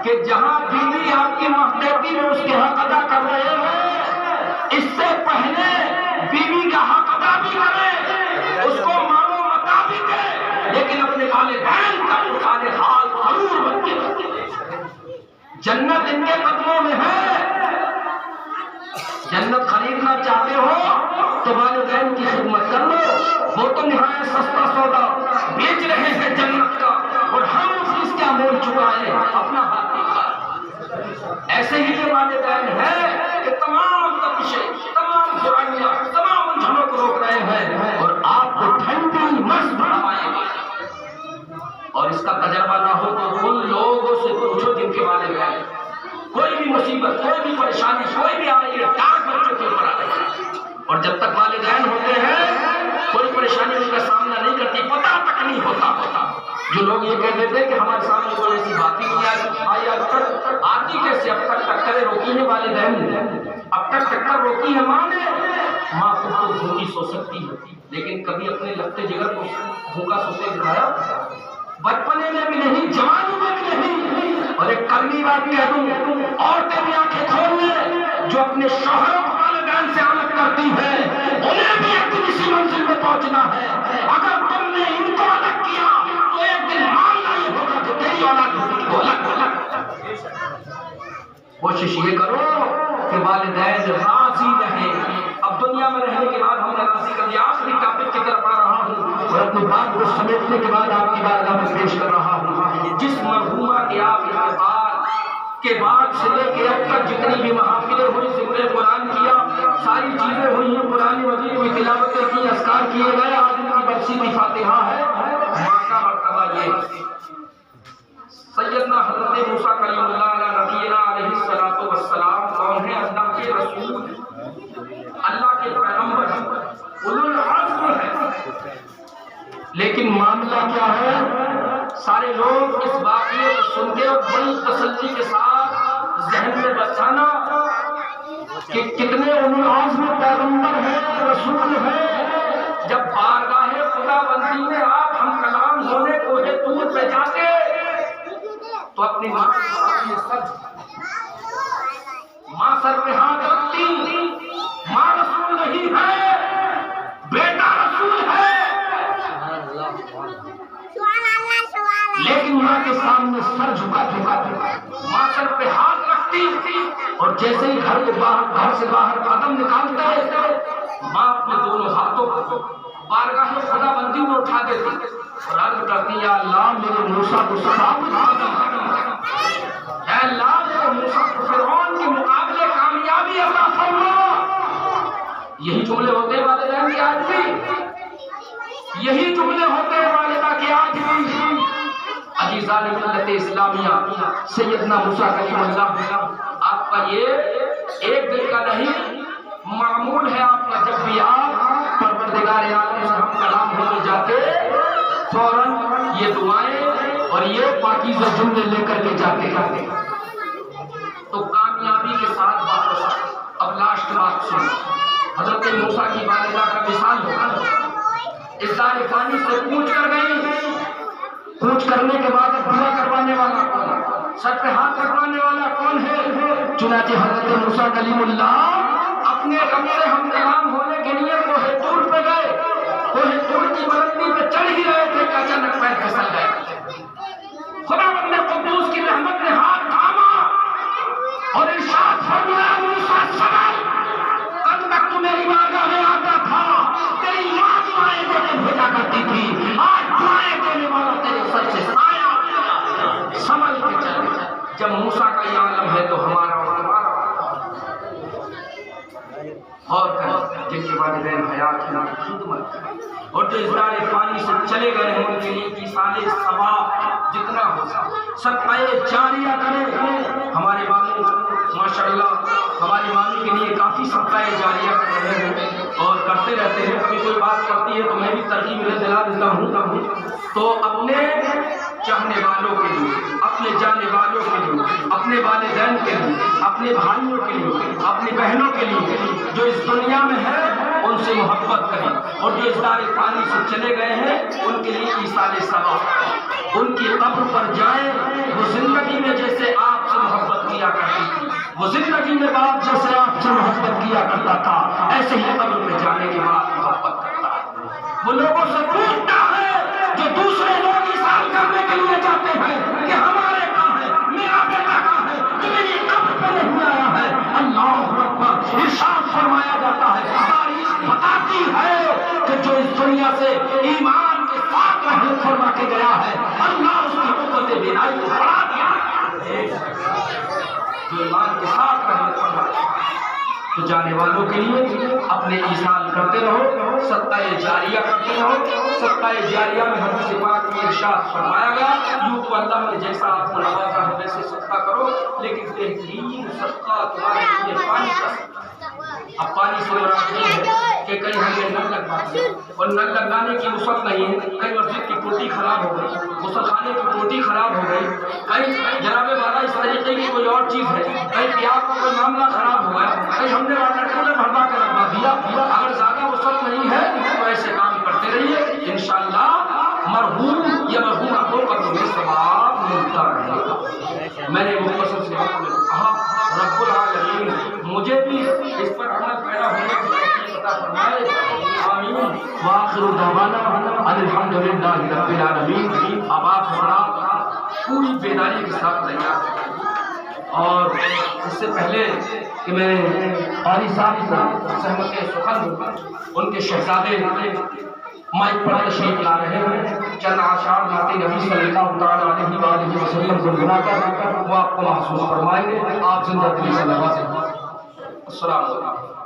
کہ جہاں بیوی آپ کی محتاجی میں اس کے حق ادا کر رہے ہیں، اس سے پہلے بیوی کا حق ادا بھی کرے، اس کو مانو متا بھی دے، لیکن اپنے والدین کا خال حال ضرور بن کے جنت ان کے قدموں میں ہے۔ جنت خریدنا چاہتے ہو تو والدین کی خدمت کر لو، وہ تو نہایت سستا سودا بیچ رہے ہیں جنت کا، اور ہم اس کا مول چکائے اپنا ہاتھ نکال۔ ایسے ہی یہ والدین ہیں کہ تمام تپشیں، تمام برائیاں، تمام الجھنوں کو روک رہے ہیں اور آپ کو ٹھنڈی مست بنوائیں گے۔ اور اس کا تجربہ نہ ہو تو ان لوگوں سے پوچھو جن کے والدین کوئی بھی مصیبت، کوئی بھی پریشانی، کوئی بھی آ رہی ہے، ڈانٹ بچوں کے اوپر آ رہی ہے، اور جب تک والدین ہوتے ہیں کوئی پریشانی ان کا سامنا نہیں کرتی، پتہ تک نہیں ہوتا۔ جو لوگ یہ کہتے تھے کہ ہمارے سامنے کوئی ایسی بات ہی نہیں آئی، اب تک آتی کیسے، اب تک ٹکریں روکی ہیں والدین نے، اب تک ٹکر روکی ہے ماں نے۔ ماں خود تو بھوکی سو سکتی ہے، لیکن کبھی اپنے لگتے جگر کو بھوکا سوتے دکھایا؟ بچپنے میں بھی نہیں، جوانی میں بھی نہیں۔ اور ایک کڑوی بات کہہ دوں، عورتیں بھی آنکھیں کھول لیں جو اپنے شوہروں کو والدین سے الگ کرتی ہیں، انہیں بھی ایک دن اسی منزل میں پہنچنا ہے۔ اگر تم نے ان کو الگ کیا تو ایک دن ماننا ہی ہوگا کہ تیری اولاد کو الگ ہوگا۔ کوشش یہ کرو کہ والدین راضی رہیں۔ اب دنیا میں رہنے کے بعد ہم نے راضی کر دیا۔ آخری ٹاپک کی طرف آ رہا ہوں اور اپنی بات کو سمیٹنے کے بعد آپ کی بارگاہ میں پیش کر رہا ہوں۔ جس مرحومہ کے آپ انتقال کے بعد سے لے کے اب تک جتنی بھی محافلیں ہوئی، ذکر قرآن کیا، ساری چیزیں ہوئی ہیں، قرآن مجید کی تلاوتیں کی، اذکار کیے گئے، آج ان کی برسی کی فاتحہ ہے۔ ماں کا مرتبہ یہ سیدنا حضرت موسیٰ کلیم اللہ علیہ نبینا علیہ الصلوۃ والسلام کون ہیں؟ اللہ کے رسول، اللہ کے پیغمبر، اولو العزم ہے۔ لیکن معاملہ کیا ہے؟ سارے لوگ اس واقعے کو سن کے اور بڑی تسلی کے ساتھ ذہن میں بسانا کہ کتنے اولو العزم پیغمبر ہیں، رسول ہیں۔ جب بارگاہ خدا بندی میں آپ ہم کلام ہونے کوہ طور پہ جاتے تو اپنی ماں سر پہ ہاتھ رکھتی، ماں رسول نہیں ہے، بیٹا رسول ہے، لیکن ماں کے سامنے سر جھکاتی، ماں سر پہ ہاتھ رکھتی، اور جیسے ہی گھر سے باہر قدم نکالتے ماں اپنے دونوں ہاتھوں کو بارگاہ خدا بندی میں اٹھا دیتی اور عرض کرتی، یا اللہ میرے موسیٰ کو ثابت قدم، اے اللہ میرے موسیٰ کو فرعون کے مقابلے کامیابی عطا فرما۔ یہی جملے ہوتے ہیں والدین کے آج بھی، یہی جملے ہوتے ہیں والدہ کے آج بھی۔ عزیزان ملت اسلامیہ، سیدنا موسیٰ کلیم اللہ، آپ کا یہ ایک دن کا نہیں معمول ہے، آپ کا جب بھی آپ پروردگار عالم سے ہم کلام ہونے جاتے فوراً یہ دعائیں اور یہ پاکیزہ جملے لے کر کے جاتے ہیں تو کامیابی کے ساتھ واپس۔ اب لاسٹ بات سن، حضرت موسیٰ کی والدہ کا مثال ہوگا، اس دار پانی سے پوچھ کر گئی، پوچھ کرنے کے بعد اب دعا کروانے والا کون، سر پہ ہاتھ رکھوانے والا کون ہے؟ چنانچہ حضرت موسیٰ کلیم اللہ اپنے رب سے ہم کلام ہونے کے لیے کوہ طور پہ گئے، کوہ طور کی بلندی پہ چڑھ ہی رہے تھے کہ اچانک پیر پھسل گئے۔ خدا بندے قدوس کی رحمت نے ہاتھ تھاما اور ارشاد فرمایا، موسیٰ سنبھل، کل تک تو میری بارگاہ میں آتا تھا، تیری ماں دعائیں دینے بھیجا کرتی تھی، آج دعائیں دینے والا تیرے سر سے سایہ، سنبھل کے چل۔ جب موسیٰ کا یہ عالم ہے تو ہمارا اور کر جن کے والدین حیات ہیں ان کی خدمت، اور جو اس دار پانی سے چلے گئے ہیں ان کے لیے ایصال ثواب جتنا ہو صدقہ جاریہ کریں۔ ہمارے ماموں ماشاءاللہ ہماری مامی کے لیے کافی صدقہ جاریہ کر رہے ہیں اور کرتے رہتے ہیں، کبھی کوئی بات کرتی ہے تو میں بھی ترغیب دلا دیتا ہوں۔ تو اپنے چاہنے والوں کے لیے، اپنے جانے والوں کے لیے، اپنے والدین کے لیے، اپنے بھائیوں کے لیے، اپنی بہنوں کے لیے جو اس دنیا میں ہے ان سے محبت کریں، اور جو اس دار پانی سے چلے گئے ہیں ان کے لیے ایصال ثواب، ان کی قبر پر جائیں، وہ زندگی میں جیسے آپ کیا کرتی تھی. وہ زندگی میں باپ جیسے آپ سے محبت کیا کرتا تھا ایسے ہی قبر میں جانے کے بعد محبت کرتا ہے. وہ لوگوں سے پوچھتا ہے جو دوسرے لوگ ایثار کرنے کے لیے جاتے ہیں کہ ہمارے کہاں ہے, میرا بیٹا کہاں ہے, جو میری قبر پہ نہیں آیا ہے. اللہ اکبر. ارشاد فرمایا جاتا ہے, تاریخ بتاتی ہے کہ جو اس دنیا سے ایمان کے ساتھ رحمت فرما کے گیا ہے اللہ اس کی قوت بینائی کو بڑھا دیا ہے. جو ایمان کے ساتھ رحمت فرما تو جانے والوں کے لیے اپنے ایثار کرتے رہو, صدقہ جاریہ کرتے رہو. صدقہ جاریہ میں حدیث پاک میں ارشاد فرمایا گیا یوں تو اللہ نے جیسا آپ کو نوازا ہے ویسے صدقہ کرو, لیکن بہترین صدقہ تمہارے لیے پانی کا صدقہ. اب پانی سے مراد نہیں ہے کہ کہیں ہم نے نل لگواتے اور نل لگانے کی وسعت نہیں ہے, کہیں مسجد کی ٹوٹی خراب ہو گئی, غسل خانے کی ٹوٹی خراب ہو گئی, کہیں جناب والا اس طریقے کی کوئی اور چیز ہے, کہیں پیاز کا کوئی معاملہ خراب ہوا ہے, کہیں ہم نے واٹر کولر بھروا کے رکھوا دیا. اگر زیادہ وسعت نہیں ہے تو ایسے کام کرتے رہیے, انشاءاللہ مرحوم یا مرحومہ کو قبر میں ثواب ملتا رہے گا. میں نے مختصر سے وقت میں کہا رب العالمین مجھے بھی اس پر عمل پیدا ہونے کی توفیق عطا فرمائے. آمین. وآخر دعوانا ان الحمدللہ رب العالمین. اب آپ حضرات پوری بیداری کے ساتھ تیار ہیں. اور اس سے پہلے کہ میں قاری صاحب کو سحمت سخن ان کے شہزادے مائک پر تشریف لا رہے ہیں, چند اعشار نعت نبی صلی اللہ تعالیٰ علیہ وآلہ وسلم گنگنا کر وہ آپ کو محسوس فرمائیں گے. آپ زندہ دلی سے نوازیں. السلام علیکم.